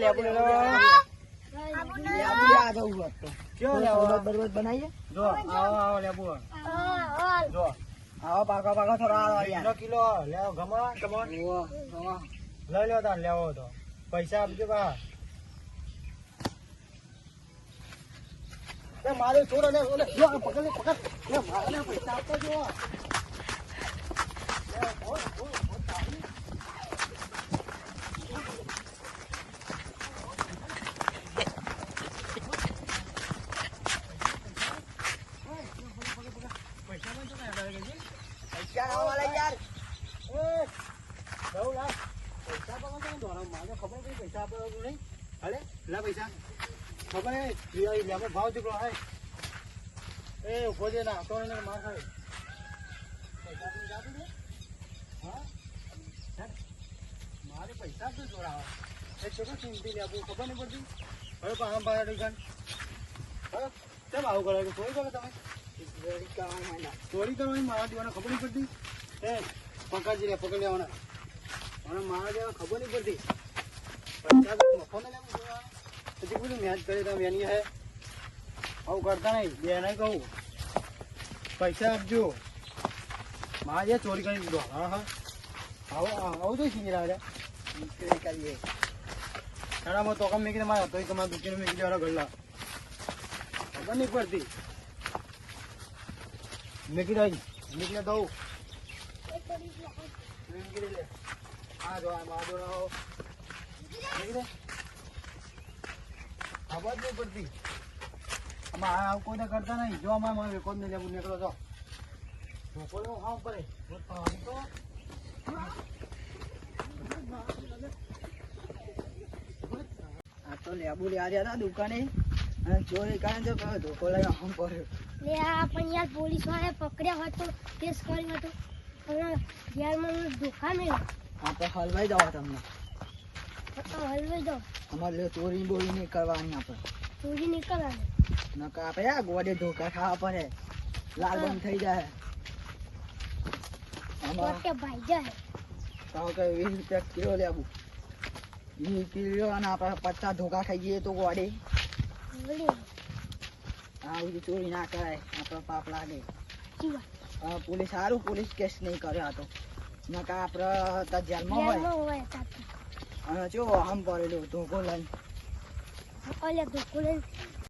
લેબુ લે આ જવું હોત તો ક્યો લેવો બરબત બનાવીએ જો આવો લેબુ જો આવો પાકા થોડા આવો યાર કિલો લેવો ગમા કમોન લઈ લો તાર લેવો તો પૈસા આપજો બા એ મારે છોડો ને ઓલે જો પકડ એ મારે પૈસા આપતો જો ભાવ ચૂકલો હે એ ઉભો છે ના તો માર ખાય મારે પૈસા શું જોડાવા એક છોકરો ચીમતી લે ખબર નહીં પડતી હવે પાછા પાછા દુકાન કેમ આવું કરે ચોરી કરો તમે ચોરી કરવાની મારા દેવાના ખબર નહીં પડતી એ પકડજી લે પકડી લેવાના મને મારા દેવા ખબર નહીં પડતી પૈસા મફત લેવું પછી બધું મેચ કરી તમે એની હે આવું કરતા નહીં બે નહીં કહું પૈસા આપજો મારા જે ચોરી કરી દીધો હા હા આવું તો શીખી રહ્યા કરીએ શાળામાં તો કમ મેકીને મારા તો તમારા દુકાને મેકી દેવાના ગલ્લા ખબર નહીં પડતી મેકી રહી મેકીને દઉં હા જો મારો મેકી દે ખબર જ નહીં પડતી આમાં આવું કોઈને કરતા નહીં જો અમારે મને રેકોર્ડ નહીં લેવું નીકળો છો ઢોકો હા પડે આ તો લેબુ લે આવ્યા હતા દુકાને અને ચોરી કારણે તો ધોકો લઈ આમ પડ્યો લે આ પણ યાર પોલીસ વાળા પકડ્યા હતો કેસ કર્યો હતો હવે જેલમાં ધોખા મેળ્યો આ તો હલવાઈ દવા તમને હલવાઈ દો અમારે ચોરી બોરી નહીં કરવાની આપણે ચોરી નીકળવાની નકા આપણે આ ગોડે ધોકા ખાવા પડે લાલ બંધ થઈ જાય પોતે ભાઈ જાય તો કે 20 રૂપિયા કિલો લેવું 20 કિલો અને આપણે 50 ધોકા ખાઈ જઈએ તો ગોડે આ બધું ચોરી ના કરાય આપણે પાપ લાગે પોલીસ સારું પોલીસ કેસ નહીં કર્યો આ તો નકા આપણે જેલમાં હોય અને જો આમ પડેલું ધોકો લઈને ધોકો લઈને